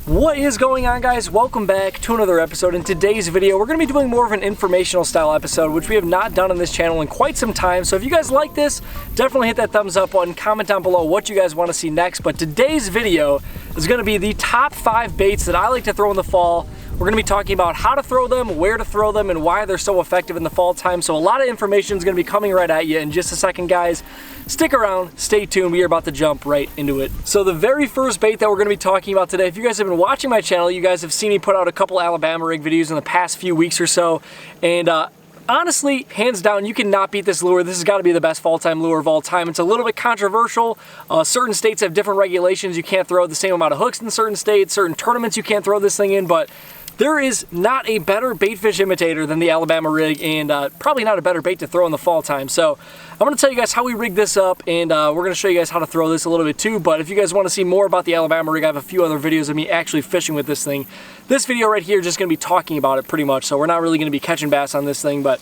What is going on, guys? Welcome back to another episode. In today's video, we're going to be doing more of an informational style episode, which we have not done on this channel in quite some time. So if you guys like this, definitely hit that thumbs up button, comment down below what you guys want to see next. But today's video is going to be the top 5 baits that I like to throw in the fall. We're going to be talking about how to throw them, where to throw them, and why they're so effective in the fall time. So a lot of information is going to be coming right at you in just a second, guys. Stick around, stay tuned, we are about to jump right into it. So the very first bait that we're going to be talking about today, if you guys have been watching my channel, you guys have seen me put out a couple Alabama rig videos in the past few weeks or so. And honestly, hands down, you cannot beat this lure. This has got to be the best fall time lure of all time. It's a little bit controversial. Certain states have different regulations. You can't throw the same amount of hooks in certain states. Certain tournaments you can't throw this thing in, but there is not a better bait fish imitator than the Alabama rig, and probably not a better bait to throw in the fall time. So I'm going to tell you guys how we rig this up, and we're going to show you guys how to throw this a little bit too. But if you guys want to see more about the Alabama rig, I have a few other videos of me actually fishing with this thing. This video right here is just going to be talking about it pretty much, so we're not really going to be catching bass on this thing. But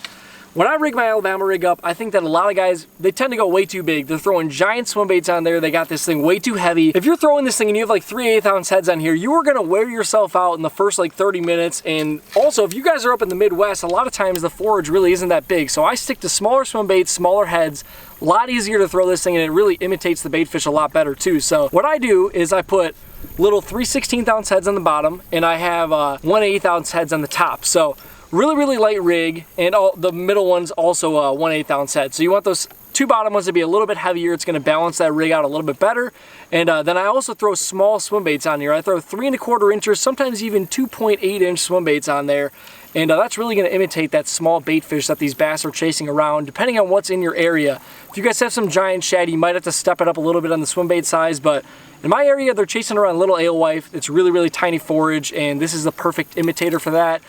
when I rig my Alabama rig up, I think that a lot of guys, they tend to go way too big. They're throwing giant swim baits on there. They got this thing way too heavy. If you're throwing this thing and you have like 3/8 ounce heads on here, you are gonna wear yourself out in the first like 30 minutes. And also, if you guys are up in the Midwest, a lot of times the forage really isn't that big. So I stick to smaller swim baits, smaller heads. A lot easier to throw this thing, and it really imitates the bait fish a lot better too. So what I do is I put little 3/16 ounce heads on the bottom, and I have 1/8 ounce heads on the top. So really light rig, and all the middle one's also a 1/8 ounce head. So you want those two bottom ones to be a little bit heavier. It's going to balance that rig out a little bit better. And then I also throw small swim baits on here. I throw 3 1/4 inches, sometimes even 2.8 inch swim baits on there. And that's really going to imitate that small bait fish that these bass are chasing around, depending on what's in your area. If you guys have some giant shad, you might have to step it up a little bit on the swim bait size, but in my area, they're chasing around little alewife. It's really tiny forage, and this is the perfect imitator for that.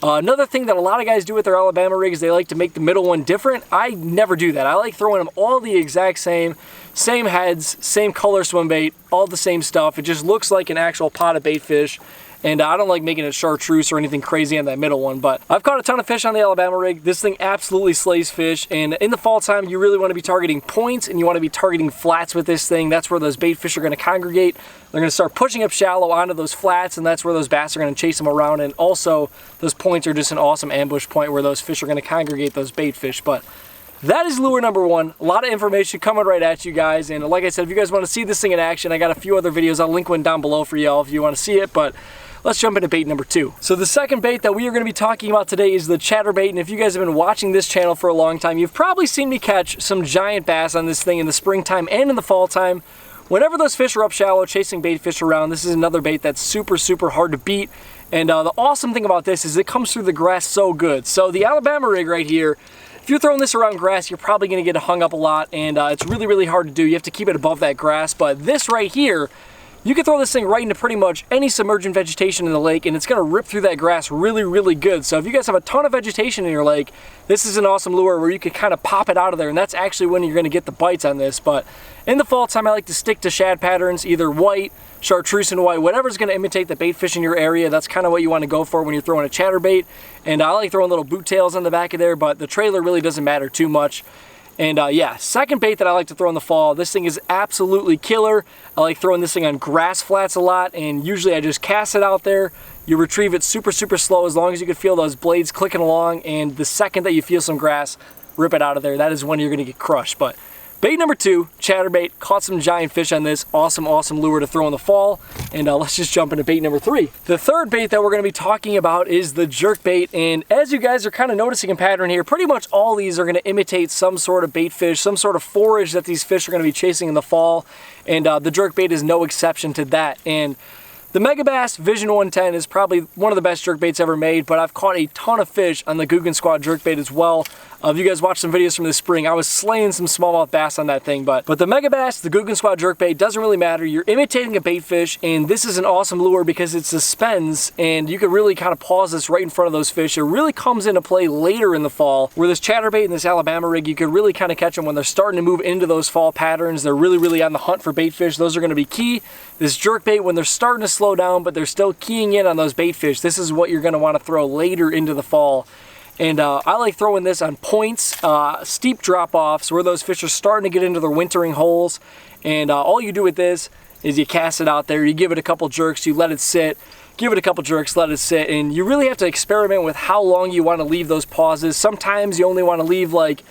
Another thing that a lot of guys do with their Alabama rig is they like to make the middle one different. I never do that. I like throwing them all the exact same heads, same color swim bait, all the same stuff. It just looks like an actual pot of bait fish. And I don't like making it chartreuse or anything crazy on that middle one, but I've caught a ton of fish on the Alabama rig. This thing absolutely slays fish, and in the fall time, you really want to be targeting points, and you want to be targeting flats with this thing. That's where those bait fish are going to congregate. They're going to start pushing up shallow onto those flats, and that's where those bass are going to chase them around. And also, those points are just an awesome ambush point where those fish are going to congregate those bait fish. But that is lure number 1. A lot of information coming right at you guys. And like I said, if you guys want to see this thing in action, I got a few other videos. I'll link one down below for y'all if you want to see it. But let's jump into bait number 2. So the second bait that we are going to be talking about today is the Chatterbait. And if you guys have been watching this channel for a long time, you've probably seen me catch some giant bass on this thing in the springtime and in the fall time. Whenever those fish are up shallow chasing bait fish around, this is another bait that's super hard to beat. And the awesome thing about this is it comes through the grass so good. So the Alabama rig right here, if you're throwing this around grass, you're probably going to get hung up a lot, and it's really hard to do. You have to keep it above that grass. But this right here, you can throw this thing right into pretty much any submergent vegetation in the lake, and it's going to rip through that grass really good. So if you guys have a ton of vegetation in your lake, this is an awesome lure where you can kind of pop it out of there, and that's actually when you're going to get the bites on this. But in the fall time, I like to stick to shad patterns, either white, chartreuse and white, whatever's going to imitate the bait fish in your area. That's kind of what you want to go for when you're throwing a chatterbait. And I like throwing little boot tails on the back of there, but the trailer really doesn't matter too much. And yeah, second bait that I like to throw in the fall, this thing is absolutely killer. I like throwing this thing on grass flats a lot, and usually I just cast it out there. You retrieve it super slow, as long as you can feel those blades clicking along, and the second that you feel some grass, rip it out of there. That is when you're gonna get crushed. But bait number 2, Chatterbait. Caught some giant fish on this. Awesome lure to throw in the fall. And let's just jump into bait number 3. The third bait that we're going to be talking about is the jerkbait. And as you guys are kind of noticing a pattern here, pretty much all these are going to imitate some sort of bait fish, some sort of forage that these fish are going to be chasing in the fall. And the jerkbait is no exception to that. And the Megabass Vision 110 is probably one of the best jerkbaits ever made, but I've caught a ton of fish on the Googan Squad jerkbait as well. If you guys watched some videos from this spring, I was slaying some smallmouth bass on that thing. But the Megabass, the Googan Squad jerkbait, doesn't really matter. You're imitating a bait fish, and this is an awesome lure because it suspends, and you can really kind of pause this right in front of those fish. It really comes into play later in the fall, where this Chatterbait and this Alabama rig, you can really kind of catch them when they're starting to move into those fall patterns. They're really on the hunt for bait fish. Those are going to be key. This jerkbait, when they're starting to slow down, but they're still keying in on those bait fish, this is what you're going to want to throw later into the fall. And I like throwing this on points, steep drop-offs, where those fish are starting to get into their wintering holes. And all you do with this is you cast it out there, you give it a couple jerks, you let it sit, give it a couple jerks, let it sit, and you really have to experiment with how long you want to leave those pauses. Sometimes you only want to leave like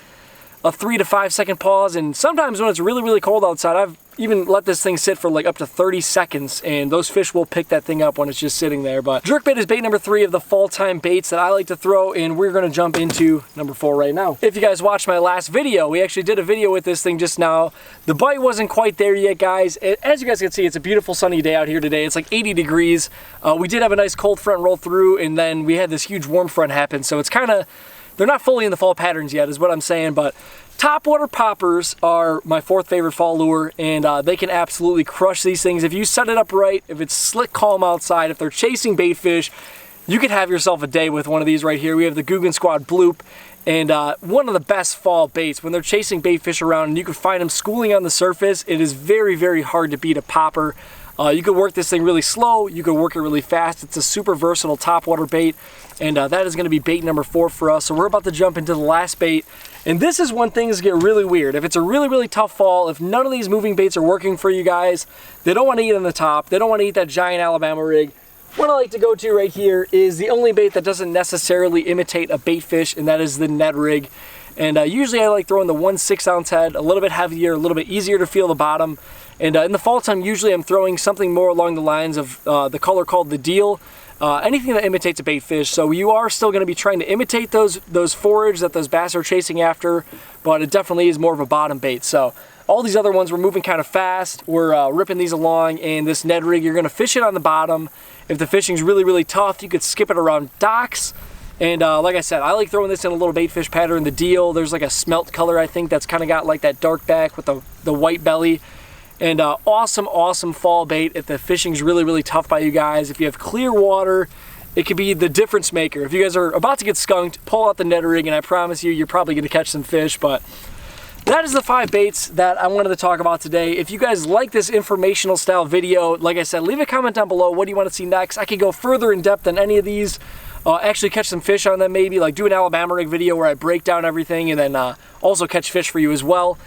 a 3 to 5 second pause, and sometimes when it's really, really cold outside, I've even let this thing sit for like up to 30 seconds, and those fish will pick that thing up when it's just sitting there. But jerkbait is bait number 3 of the fall time baits that I like to throw, and we're gonna jump into number 4 right now. If you guys watched my last video, we actually did a video with this thing just now. The bite wasn't quite there yet, guys. As you guys can see, it's a beautiful sunny day out here today. It's like 80 degrees. We did have a nice cold front roll through, and then we had this huge warm front happen, so it's kind of, they're not fully in the fall patterns yet is what I'm saying, but Topwater Poppers are my 4th favorite fall lure, and they can absolutely crush these things. If you set it up right, if it's slick calm outside, if they're chasing bait fish, you could have yourself a day with one of these right here. We have the Guggen Squad Bloop, and one of the best fall baits. When they're chasing bait fish around and you can find them schooling on the surface, it is very, very hard to beat a popper. You could work this thing really slow, you could work it really fast. It's a super versatile topwater bait, and that is going to be bait number 4 for us. So we're about to jump into the last bait, and this is when things get really weird. If it's a really, really tough fall, if none of these moving baits are working for you guys, they don't want to eat on the top, they don't want to eat that giant Alabama rig. What I like to go to right here is the only bait that doesn't necessarily imitate a bait fish, and that is the Ned Rig. And usually I like throwing the 1 6-ounce head, a little bit heavier, a little bit easier to feel the bottom. And in the fall time, usually I'm throwing something more along the lines of the color called the deal. Anything that imitates a bait fish. So you are still going to be trying to imitate those forage that those bass are chasing after, but it definitely is more of a bottom bait. So all these other ones, we're moving kind of fast. We're ripping these along, and this Ned Rig, you're going to fish it on the bottom. If the fishing's really, really tough, you could skip it around docks. And like I said, I like throwing this in a little bait fish pattern. The deal, there's like a smelt color, I think, that's kind of got like that dark back with the white belly. And awesome, awesome fall bait if the fishing's really, really tough by you guys. If you have clear water, it could be the difference maker. If you guys are about to get skunked, pull out the Ned Rig, and I promise you, you're probably going to catch some fish. But that is the 5 baits that I wanted to talk about today. If you guys like this informational style video, like I said, leave a comment down below. What do you want to see next? I could go further in depth than any of these. Actually catch some fish on them, maybe like do an Alabama rig video where I break down everything, and then also catch fish for you as well.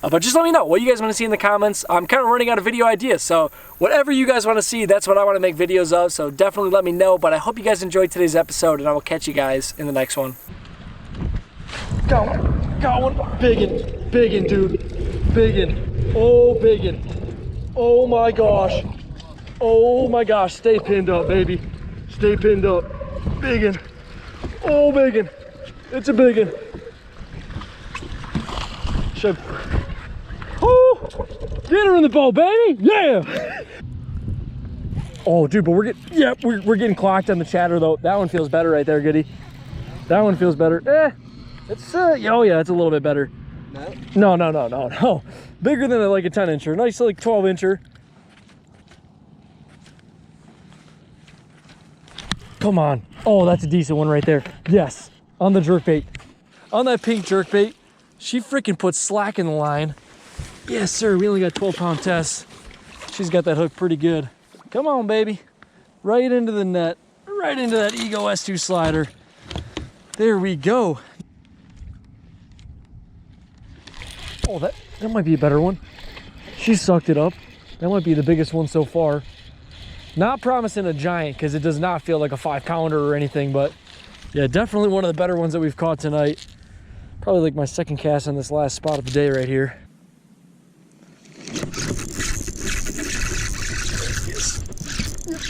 But just let me know what you guys want to see in the comments. I'm kind of running out of video ideas, so whatever you guys want to see, that's what I want to make videos of, so definitely let me know. But I hope you guys enjoyed today's episode, and I will catch you guys in the next one. Got one. Biggin, dude. Biggin. Oh, biggin. Oh my gosh. Oh my gosh. Stay pinned up, baby. Stay pinned up. Biggin. Oh, biggin. It's a biggin. Should I... Oh, get her in the boat, baby. Yeah. Oh, dude, but we're getting clocked on the chatter though. That one feels better right there, Goody. That one feels better. It's oh yeah, it's a little bit better. No. Bigger than like a 10-incher. Nice like 12-incher. Come on. Oh, that's a decent one right there. Yes, on the jerkbait. On that pink jerkbait. She freaking puts slack in the line. Yes, sir. We only got 12-pound tests. She's got that hook pretty good. Come on, baby. Right into the net. Right into that Ego S2 slider. There we go. Oh, that might be a better one. She sucked it up. That might be the biggest one so far. Not promising a giant because it does not feel like a 5-pounder or anything, but yeah, definitely one of the better ones that we've caught tonight. Probably like my second cast on this last spot of the day right here.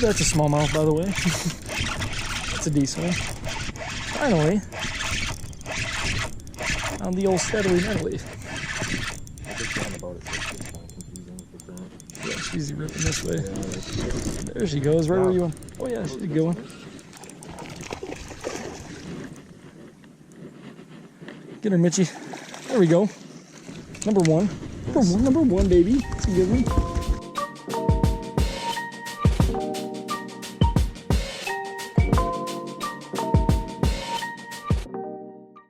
That's a smallmouth, by the way. That's a decent one. Finally, on the old steadily mentally. Yeah, she's ripping this way. There she goes, right where you want. Oh yeah, she's a good one. Get her, Mitchie. There we go. Number one, baby. It's a good one.